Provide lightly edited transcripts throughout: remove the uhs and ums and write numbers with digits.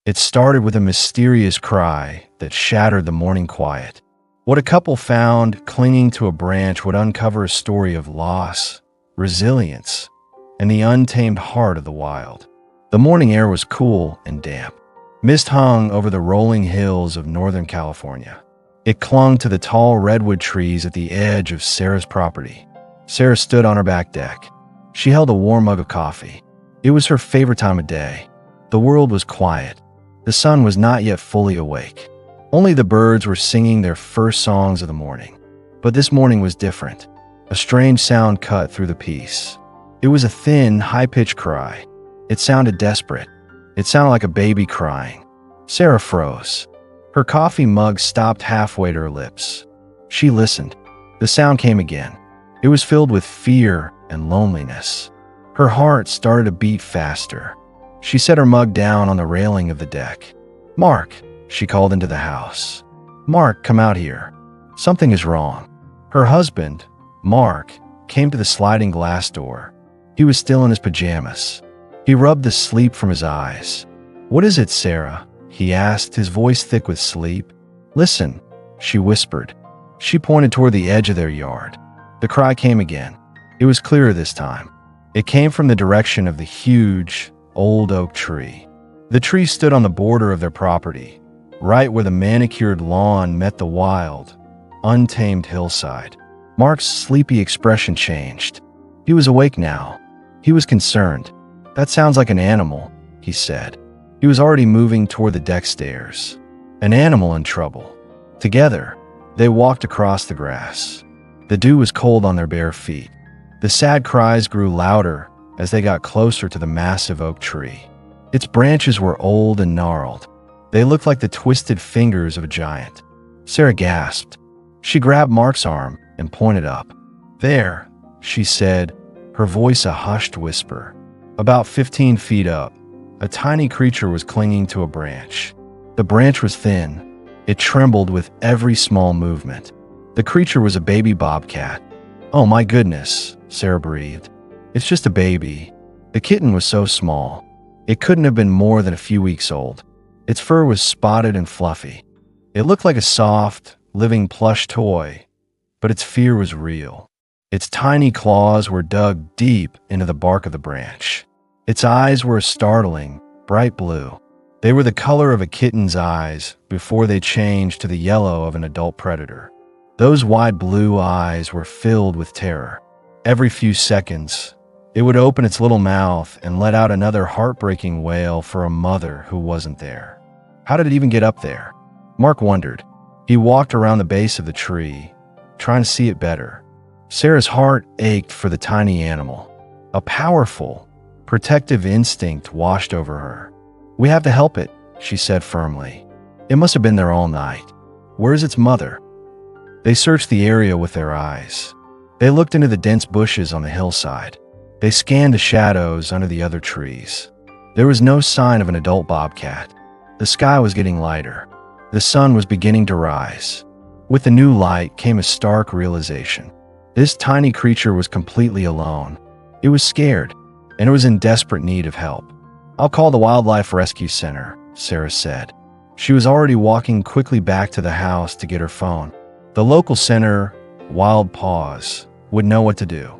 It started with a mysterious cry that shattered the morning quiet. What a couple found clinging to a branch would uncover a story of loss, resilience, and the untamed heart of the wild. The morning air was cool and damp. Mist hung over the rolling hills of Northern California. It clung to the tall redwood trees at the edge of Sarah's property. Sarah stood on her back deck. She held a warm mug of coffee. It was her favorite time of day. The world was quiet. The sun was not yet fully awake. Only the birds were singing their first songs of the morning. But this morning was different. A strange sound cut through the peace. It was a thin, high-pitched cry. It sounded desperate. It sounded like a baby crying. Sarah froze. Her coffee mug stopped halfway to her lips. She listened. The sound came again. It was filled with fear and loneliness. Her heart started to beat faster. She set her mug down on the railing of the deck. "Mark," she called into the house. "Mark, come out here. Something is wrong." Her husband, Mark, came to the sliding glass door. He was still in his pajamas. He rubbed the sleep from his eyes. "What is it, Sarah?" he asked, his voice thick with sleep. "Listen," she whispered. She pointed toward the edge of their yard. The cry came again. It was clearer this time. It came from the direction of the huge, old oak tree. The tree stood on the border of their property, right where the manicured lawn met the wild, untamed hillside. Mark's sleepy expression changed. He was awake now. He was concerned. "That sounds like an animal," he said. He was already moving toward the deck stairs. An animal in trouble. Together, they walked across the grass. The dew was cold on their bare feet. The sad cries grew louder as they got closer to the massive oak tree. Its branches were old and gnarled. They looked like the twisted fingers of a giant. Sarah gasped. She grabbed Mark's arm and pointed up. "There," she said, her voice a hushed whisper. About 15 feet up, a tiny creature was clinging to a branch. The branch was thin. It trembled with every small movement. The creature was a baby bobcat. "Oh my goodness," Sarah breathed. "It's just a baby." The kitten was so small. It couldn't have been more than a few weeks old. Its fur was spotted and fluffy. It looked like a soft, living plush toy, but its fear was real. Its tiny claws were dug deep into the bark of the branch. Its eyes were a startling, bright blue. They were the color of a kitten's eyes before they changed to the yellow of an adult predator. Those wide blue eyes were filled with terror. Every few seconds, it would open its little mouth and let out another heartbreaking wail for a mother who wasn't there. How did it even get up there? Mark wondered. He walked around the base of the tree, trying to see it better. Sarah's heart ached for the tiny animal. A powerful, protective instinct washed over her. "We have to help it," she said firmly. "It must have been there all night. Where is its mother?" They searched the area with their eyes. They looked into the dense bushes on the hillside. They scanned the shadows under the other trees. There was no sign of an adult bobcat. The sky was getting lighter. The sun was beginning to rise. With the new light came a stark realization. This tiny creature was completely alone. It was scared, and it was in desperate need of help. "I'll call the Wildlife Rescue Center," Sarah said. She was already walking quickly back to the house to get her phone. The local center, Wild Paws, would know what to do.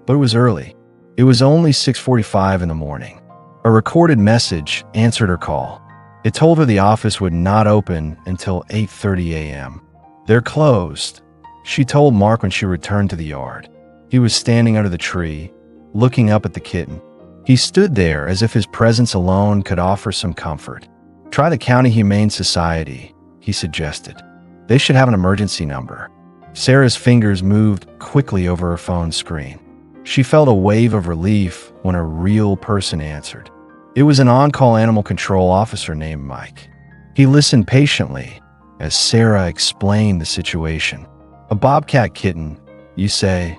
But it was early. It was only 6:45 in the morning. A recorded message answered her call. It told her the office would not open until 8:30 a.m. "They're closed," she told Mark when she returned to the yard. He was standing under the tree, looking up at the kitten. He stood there as if his presence alone could offer some comfort. "Try the County Humane Society," he suggested. "They should have an emergency number." Sarah's fingers moved quickly over her phone screen. She felt a wave of relief when a real person answered. It was an on-call animal control officer named Mike. He listened patiently as Sarah explained the situation. "A bobcat kitten, you say?"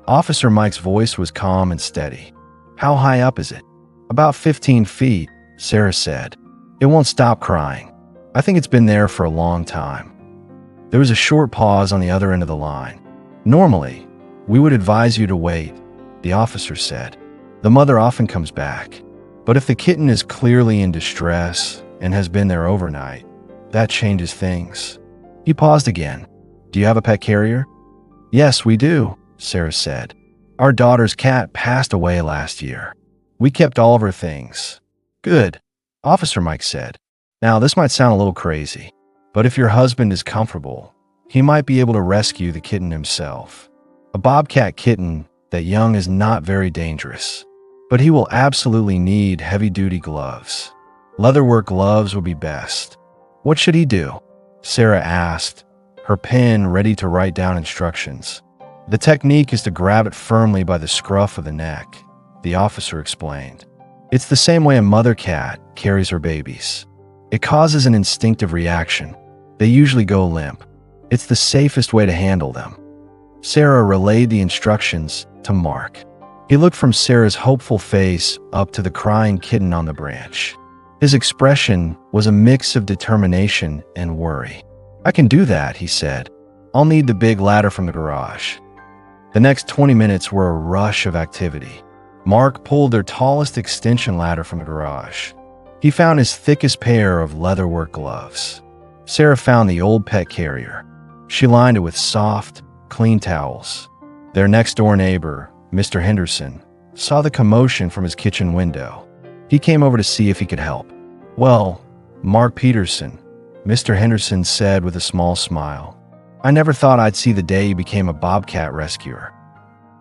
Officer Mike's voice was calm and steady. "How high up is it?" "About 15 feet, Sarah said. "It won't stop crying. I think it's been there for a long time." There was a short pause on the other end of the line. "Normally, we would advise you to wait," the officer said. "The mother often comes back. But if the kitten is clearly in distress and has been there overnight. That changes things. He paused again. Do you have a pet carrier? Yes, we do, Sarah said. Our daughter's cat passed away last year. We kept all of her things. Good, Officer Mike said. Now, this might sound a little crazy, but if your husband is comfortable, he might be able to rescue the kitten himself. A bobcat kitten that young is not very dangerous, but he will absolutely need heavy-duty gloves. Leatherwork gloves would be best. What should he do? Sarah asked, her pen ready to write down instructions. The technique is to grab it firmly by the scruff of the neck, the officer explained. It's the same way a mother cat carries her babies. It causes an instinctive reaction. They usually go limp. It's the safest way to handle them. Sarah relayed the instructions to Mark. He looked from Sarah's hopeful face up to the crying kitten on the branch. His expression was a mix of determination and worry. I can do that, he said. I'll need the big ladder from the garage. The next 20 minutes were a rush of activity. Mark pulled their tallest extension ladder from the garage. He found his thickest pair of leatherwork gloves. Sarah found the old pet carrier. She lined it with soft, clean towels. Their next-door neighbor, Mr. Henderson, saw the commotion from his kitchen window. He came over to see if he could help. Well, Mark Peterson, Mr. Henderson said with a small smile. I never thought I'd see the day you became a bobcat rescuer.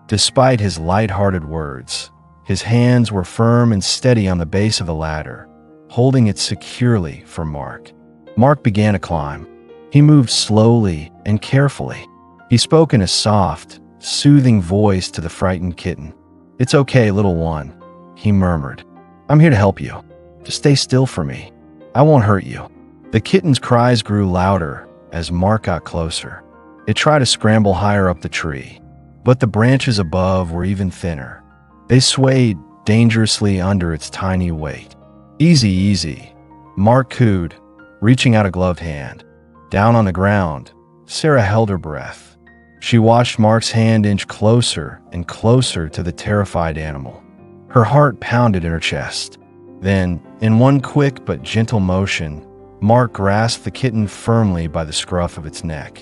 Despite his light-hearted words, his hands were firm and steady on the base of the ladder, holding it securely for Mark. Mark began to climb. He moved slowly and carefully. He spoke in a soft, soothing voice to the frightened kitten. It's okay, little one, he murmured. I'm here to help you. Just stay still for me. I won't hurt you. The kitten's cries grew louder as Mark got closer. It tried to scramble higher up the tree, but the branches above were even thinner. They swayed dangerously under its tiny weight. Easy, easy, Mark cooed, reaching out a gloved hand. Down on the ground, Sarah held her breath. She watched Mark's hand inch closer and closer to the terrified animal. Her heart pounded in her chest. Then, in one quick but gentle motion, Mark grasped the kitten firmly by the scruff of its neck.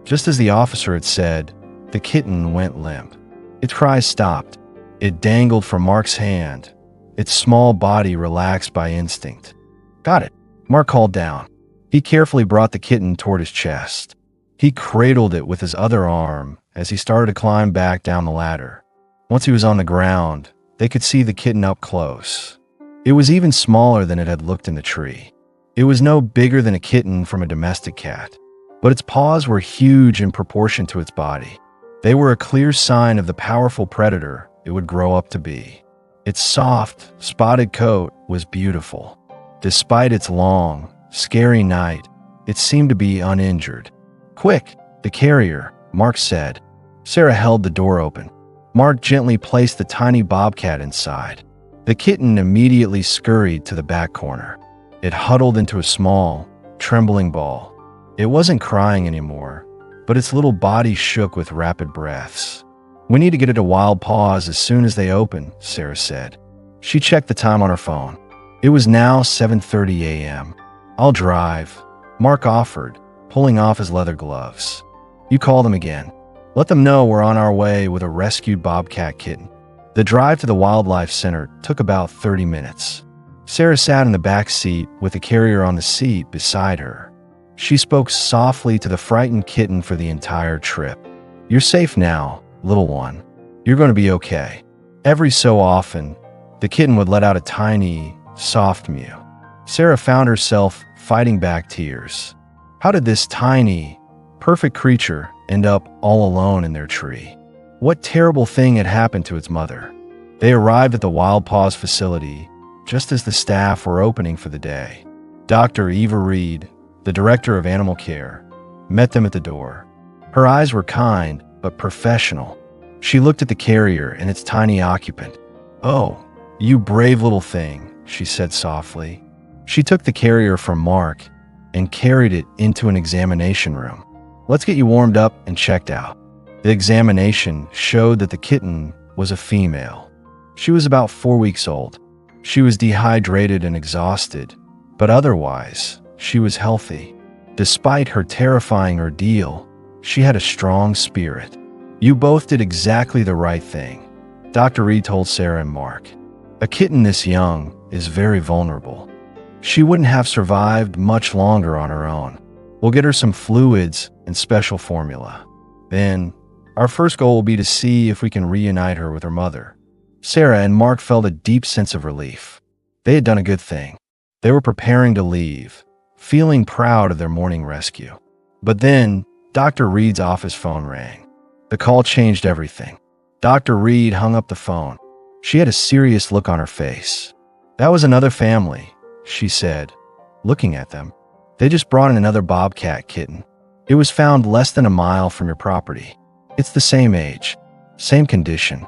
Just as the officer had said, the kitten went limp. Its cries stopped. It dangled from Mark's hand, its small body relaxed by instinct. Got it, Mark called down. He carefully brought the kitten toward his chest. He cradled it with his other arm as he started to climb back down the ladder. Once he was on the ground, they could see the kitten up close. It was even smaller than it had looked in the tree. It was no bigger than a kitten from a domestic cat, but its paws were huge in proportion to its body. They were a clear sign of the powerful predator it would grow up to be. Its soft, spotted coat was beautiful. Despite its long, scary night, it seemed to be uninjured. Quick, the carrier, Mark said. Sarah held the door open. Mark gently placed the tiny bobcat inside. The kitten immediately scurried to the back corner. It huddled into a small, trembling ball. It wasn't crying anymore, but its little body shook with rapid breaths. We need to get it to Wild Paws as soon as they open, Sarah said. She checked the time on her phone. It was now 7:30 a.m. I'll drive, Mark offered, pulling off his leather gloves. You call them again. Let them know we're on our way with a rescued bobcat kitten. The drive to the wildlife center took about 30 minutes. Sarah sat in the back seat with the carrier on the seat beside her. She spoke softly to the frightened kitten for the entire trip. You're safe now, little one. You're going to be okay. Every so often, the kitten would let out a tiny, soft mew. Sarah found herself fighting back tears. How did this tiny, perfect creature end up all alone in their tree? What terrible thing had happened to its mother? They arrived at the Wild Paws facility just as the staff were opening for the day. Dr. Eva Reed, the director of animal care, met them at the door. Her eyes were kind but professional. She looked at the carrier and its tiny occupant. Oh, you brave little thing, she said softly. She took the carrier from Mark and carried it into an examination room. Let's get you warmed up and checked out. The examination showed that the kitten was a female. She was about 4 weeks old. She was dehydrated and exhausted, But otherwise, she was healthy. Despite her terrifying ordeal, she had a strong spirit. "You both did exactly the right thing," Dr. Reed told Sarah and Mark. "A kitten this young is very vulnerable. She wouldn't have survived much longer on her own. We'll get her some fluids and special formula. Then, our first goal will be to see if we can reunite her with her mother." Sarah and Mark felt a deep sense of relief. They had done a good thing. They were preparing to leave, feeling proud of their morning rescue. But then, Dr. Reed's office phone rang. The call changed everything. Dr. Reed hung up the phone. She had a serious look on her face. "That was another family," she said, looking at them. "They just brought in another bobcat kitten. It was found less than a mile from your property. It's the same age, same condition."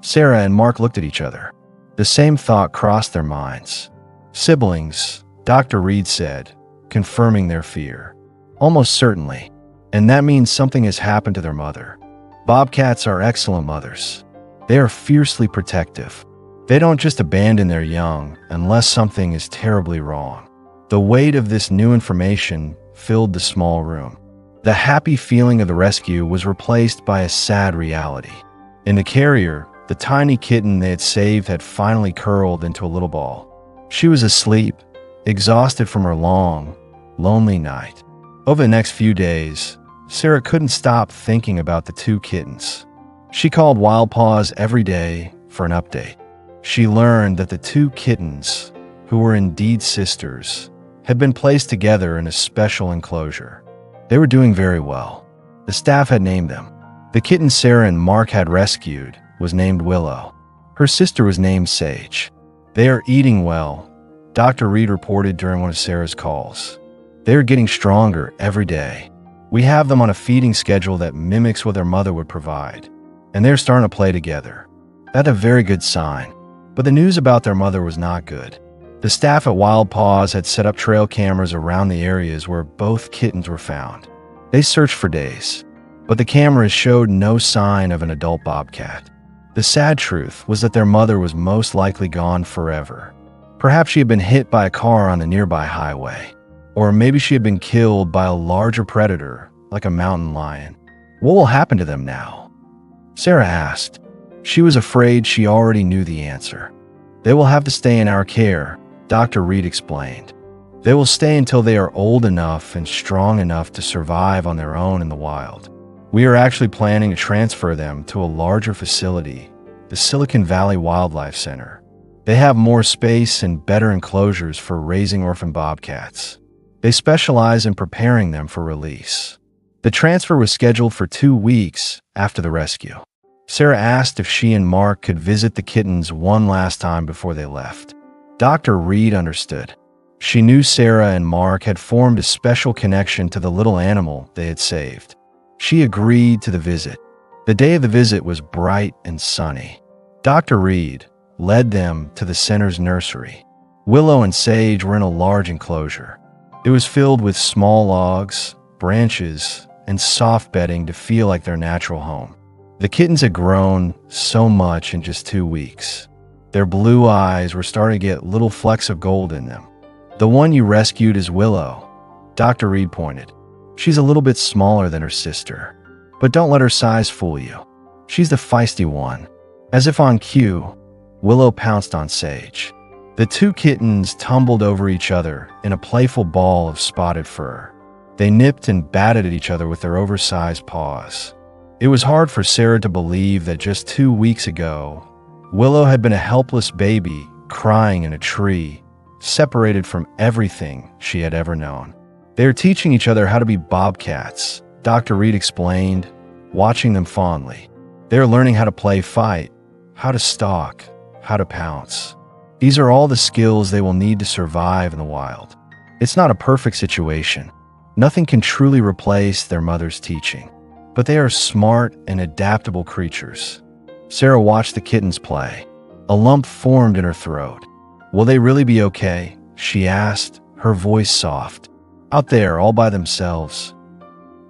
Sarah and Mark looked at each other. The same thought crossed their minds. "Siblings," Dr. Reed said, confirming their fear. "Almost certainly. And that means something has happened to their mother. Bobcats are excellent mothers. They are fiercely protective. They don't just abandon their young unless something is terribly wrong." The weight of this new information filled the small room. The happy feeling of the rescue was replaced by a sad reality. In the carrier, the tiny kitten they had saved had finally curled into a little ball. She was asleep, exhausted from her long, lonely night. Over the next few days, Sarah couldn't stop thinking about the two kittens. She called Wild Paws every day for an update. She learned that the two kittens, who were indeed sisters, had been placed together in a special enclosure. They were doing very well. The staff had named them. The kitten Sarah and Mark had rescued was named Willow. Her sister was named Sage. "They are eating well," Dr. Reed reported during one of Sarah's calls. "They are getting stronger every day. We have them on a feeding schedule that mimics what their mother would provide, and they're starting to play together." That's a very good sign. But the news about their mother was not good. The staff at Wild Paws had set up trail cameras around the areas where both kittens were found. They searched for days, but the cameras showed no sign of an adult bobcat. The sad truth was that their mother was most likely gone forever. Perhaps she had been hit by a car on the nearby highway, or maybe she had been killed by a larger predator like a mountain lion. What will happen to them now? Sarah asked. She was afraid she already knew the answer. "They will have to stay in our care," Dr. Reed explained. "They will stay until they are old enough and strong enough to survive on their own in the wild. We are actually planning to transfer them to a larger facility, the Silicon Valley Wildlife Center. They have more space and better enclosures for raising orphan bobcats. They specialize in preparing them for release." The transfer was scheduled for 2 weeks after the rescue. Sarah asked if she and Mark could visit the kittens one last time before they left. Dr. Reed understood. She knew Sarah and Mark had formed a special connection to the little animal they had saved. She agreed to the visit. The day of the visit was bright and sunny. Dr. Reed led them to the center's nursery. Willow and Sage were in a large enclosure. It was filled with small logs, branches, and soft bedding to feel like their natural home. The kittens had grown so much in just 2 weeks. Their blue eyes were starting to get little flecks of gold in them. "The one you rescued is Willow," Dr. Reed pointed. "She's a little bit smaller than her sister, but don't let her size fool you. She's the feisty one." As if on cue, Willow pounced on Sage. The two kittens tumbled over each other in a playful ball of spotted fur. They nipped and batted at each other with their oversized paws. It was hard for Sarah to believe that just 2 weeks ago, Willow had been a helpless baby crying in a tree, separated from everything she had ever known. "They are teaching each other how to be bobcats," Dr. Reed explained, watching them fondly. "They are learning how to play fight, how to stalk, how to pounce. These are all the skills they will need to survive in the wild. It's not a perfect situation. Nothing can truly replace their mother's teaching. But they are smart and adaptable creatures." Sarah watched the kittens play. A lump formed in her throat. "Will they really be okay?" she asked, her voice soft. "Out there, all by themselves."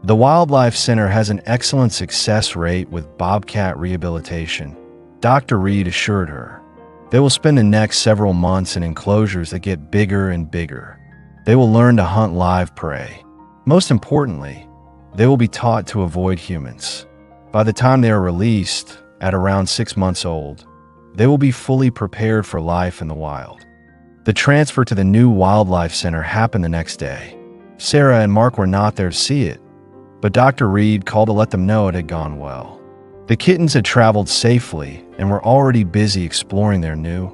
The Wildlife Center has an excellent success rate with bobcat rehabilitation, Dr. Reed assured her. They will spend the next several months in enclosures that get bigger and bigger. They will learn to hunt live prey. Most importantly, they will be taught to avoid humans. By the time they are released, at around 6 months old, they will be fully prepared for life in the wild. The transfer to the new wildlife center happened the next day. Sarah and Mark were not there to see it, but Dr. Reed called to let them know it had gone well. The kittens had traveled safely and were already busy exploring their new,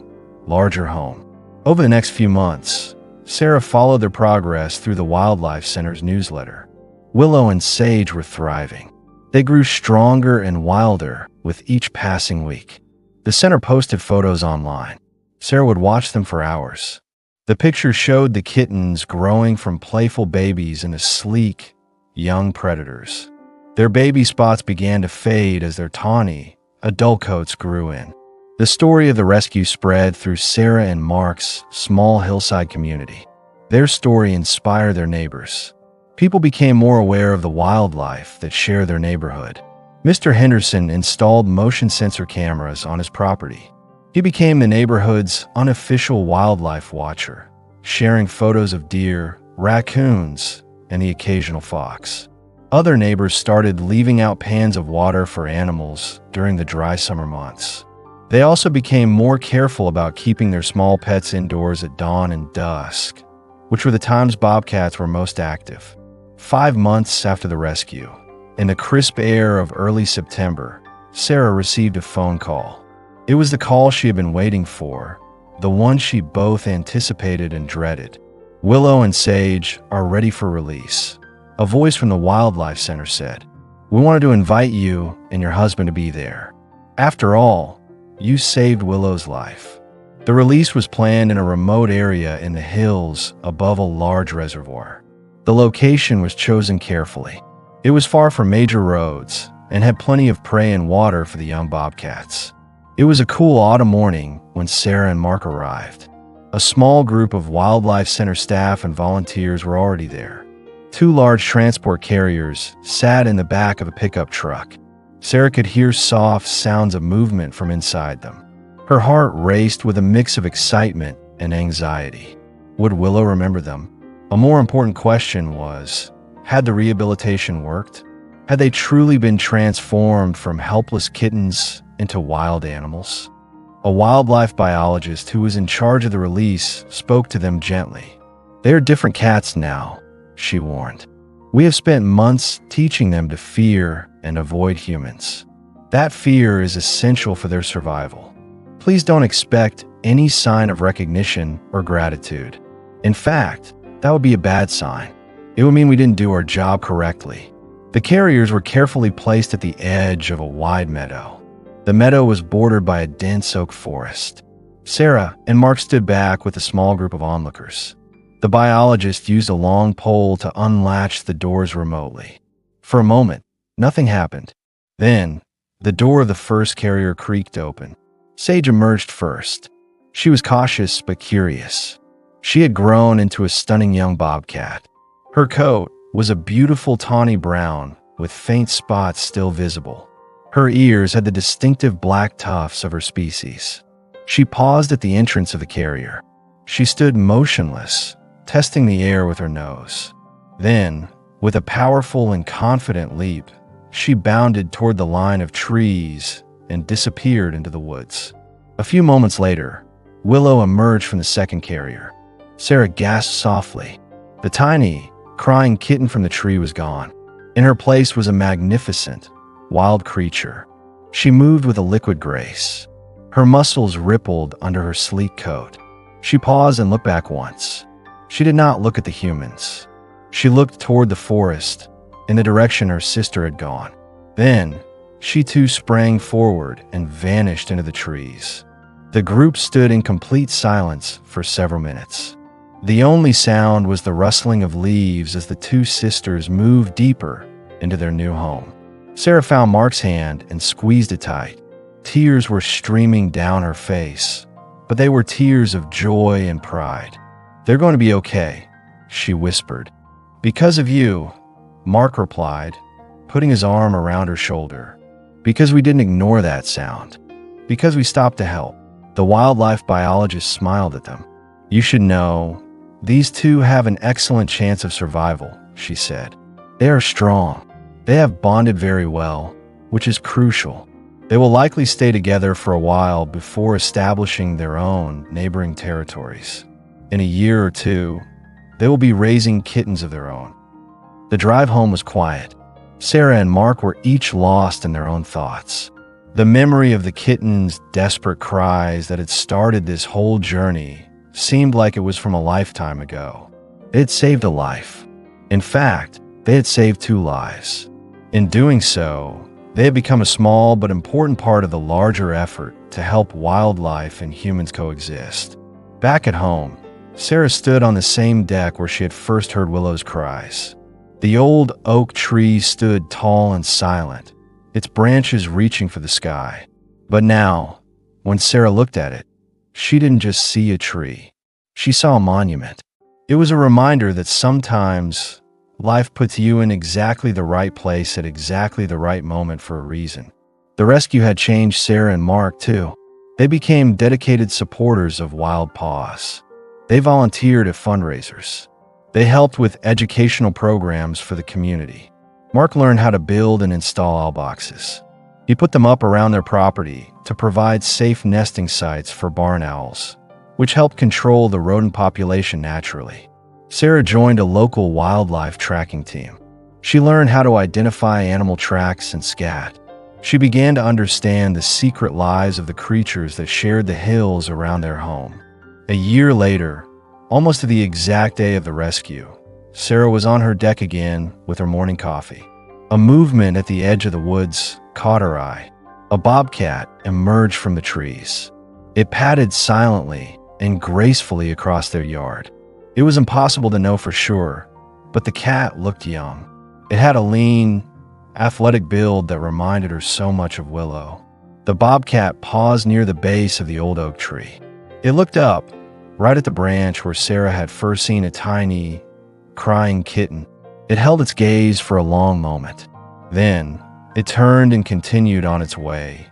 larger home. Over the next few months, Sarah followed their progress through the Wildlife Center's newsletter. Willow and Sage were thriving. They grew stronger and wilder with each passing week. The center posted photos online. Sarah would watch them for hours. The pictures showed the kittens growing from playful babies into sleek, young predators. Their baby spots began to fade as their tawny, adult coats grew in. The story of the rescue spread through Sarah and Mark's small hillside community. Their story inspired their neighbors. People became more aware of the wildlife that shared their neighborhood. Mr. Henderson installed motion sensor cameras on his property. He became the neighborhood's unofficial wildlife watcher, sharing photos of deer, raccoons, and the occasional fox. Other neighbors started leaving out pans of water for animals during the dry summer months. They also became more careful about keeping their small pets indoors at dawn and dusk, which were the times bobcats were most active. 5 months after the rescue, in the crisp air of early September, Sarah received a phone call. It was the call she had been waiting for, the one she both anticipated and dreaded. Willow and Sage are ready for release. A voice from the Wildlife Center said, "We wanted to invite you and your husband to be there. After all, you saved Willow's life." The release was planned in a remote area in the hills above a large reservoir. The location was chosen carefully. It was far from major roads and had plenty of prey and water for the young bobcats. It was a cool autumn morning when Sarah and Mark arrived. A small group of Wildlife Center staff and volunteers were already there. 2 large transport carriers sat in the back of a pickup truck. Sarah could hear soft sounds of movement from inside them. Her heart raced with a mix of excitement and anxiety. Would Willow remember them? A more important question was, had the rehabilitation worked? Had they truly been transformed from helpless kittens into wild animals? A wildlife biologist who was in charge of the release spoke to them gently. "They are different cats now," she warned. "We have spent months teaching them to fear and avoid humans. That fear is essential for their survival. Please don't expect any sign of recognition or gratitude. In fact, that would be a bad sign. It would mean we didn't do our job correctly." The carriers were carefully placed at the edge of a wide meadow. The meadow was bordered by a dense oak forest. Sarah and Mark stood back with a small group of onlookers. The biologist used a long pole to unlatch the doors remotely. For a moment, nothing happened. Then, the door of the first carrier creaked open. Sage emerged first. She was cautious but curious. She had grown into a stunning young bobcat. Her coat was a beautiful tawny brown with faint spots still visible. Her ears had the distinctive black tufts of her species. She paused at the entrance of the carrier. She stood motionless, testing the air with her nose. Then, with a powerful and confident leap, she bounded toward the line of trees and disappeared into the woods. A few moments later, Willow emerged from the second carrier. Sarah gasped softly. The tiny, crying kitten from the tree was gone. In her place was a magnificent, wild creature. She moved with a liquid grace. Her muscles rippled under her sleek coat. She paused and looked back once. She did not look at the humans. She looked toward the forest, in the direction her sister had gone. Then, she too sprang forward and vanished into the trees. The group stood in complete silence for several minutes. The only sound was the rustling of leaves as the 2 sisters moved deeper into their new home. Sarah found Mark's hand and squeezed it tight. Tears were streaming down her face, but they were tears of joy and pride. "They're going to be okay," she whispered. "Because of you," Mark replied, putting his arm around her shoulder. "Because we didn't ignore that sound. Because we stopped to help." The wildlife biologist smiled at them. "You should know, these two have an excellent chance of survival," she said. "They are strong. They have bonded very well, which is crucial. They will likely stay together for a while before establishing their own neighboring territories. In a year or two, they will be raising kittens of their own." The drive home was quiet. Sarah and Mark were each lost in their own thoughts. The memory of the kitten's desperate cries that had started this whole journey seemed like it was from a lifetime ago. They had saved a life. In fact, they had saved 2 lives. In doing so, they had become a small but important part of the larger effort to help wildlife and humans coexist. Back at home, Sarah stood on the same deck where she had first heard Willow's cries. The old oak tree stood tall and silent, its branches reaching for the sky. But now, when Sarah looked at it, she didn't just see a tree. She saw a monument. It was a reminder that sometimes life puts you in exactly the right place at exactly the right moment for a reason. The rescue had changed Sarah and Mark, too. They became dedicated supporters of Wild Paws. They volunteered at fundraisers. They helped with educational programs for the community. Mark learned how to build and install owl boxes. He put them up around their property to provide safe nesting sites for barn owls, which helped control the rodent population naturally. Sarah joined a local wildlife tracking team. She learned how to identify animal tracks and scat. She began to understand the secret lives of the creatures that shared the hills around their home. A year later, almost to the exact day of the rescue, Sarah was on her deck again with her morning coffee. A movement at the edge of the woods caught her eye. A bobcat emerged from the trees. It padded silently and gracefully across their yard. It was impossible to know for sure, but the cat looked young. It had a lean, athletic build that reminded her so much of Willow. The bobcat paused near the base of the old oak tree. It looked up, right at the branch where Sarah had first seen a tiny, crying kitten. It held its gaze for a long moment. Then, it turned and continued on its way,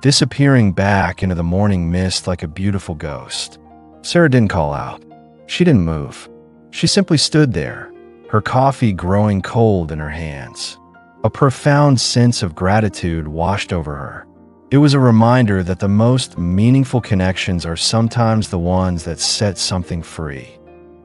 disappearing back into the morning mist like a beautiful ghost. Sarah didn't call out. She didn't move. She simply stood there, her coffee growing cold in her hands. A profound sense of gratitude washed over her. It was a reminder that the most meaningful connections are sometimes the ones that set something free.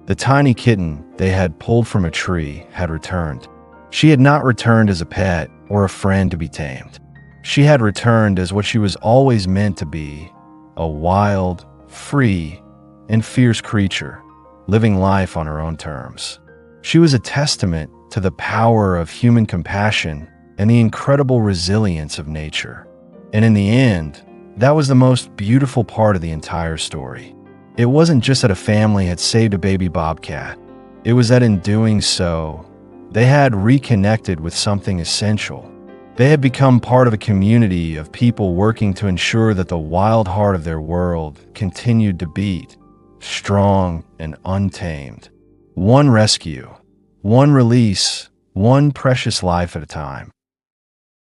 The tiny kitten they had pulled from a tree had returned. She had not returned as a pet or a friend to be tamed. She had returned as what she was always meant to be, a wild, free, and fierce creature, living life on her own terms. She was a testament to the power of human compassion and the incredible resilience of nature. And in the end, that was the most beautiful part of the entire story. It wasn't just that a family had saved a baby bobcat. It was that in doing so, they had reconnected with something essential. They had become part of a community of people working to ensure that the wild heart of their world continued to beat, strong and untamed. One rescue, one release, one precious life at a time.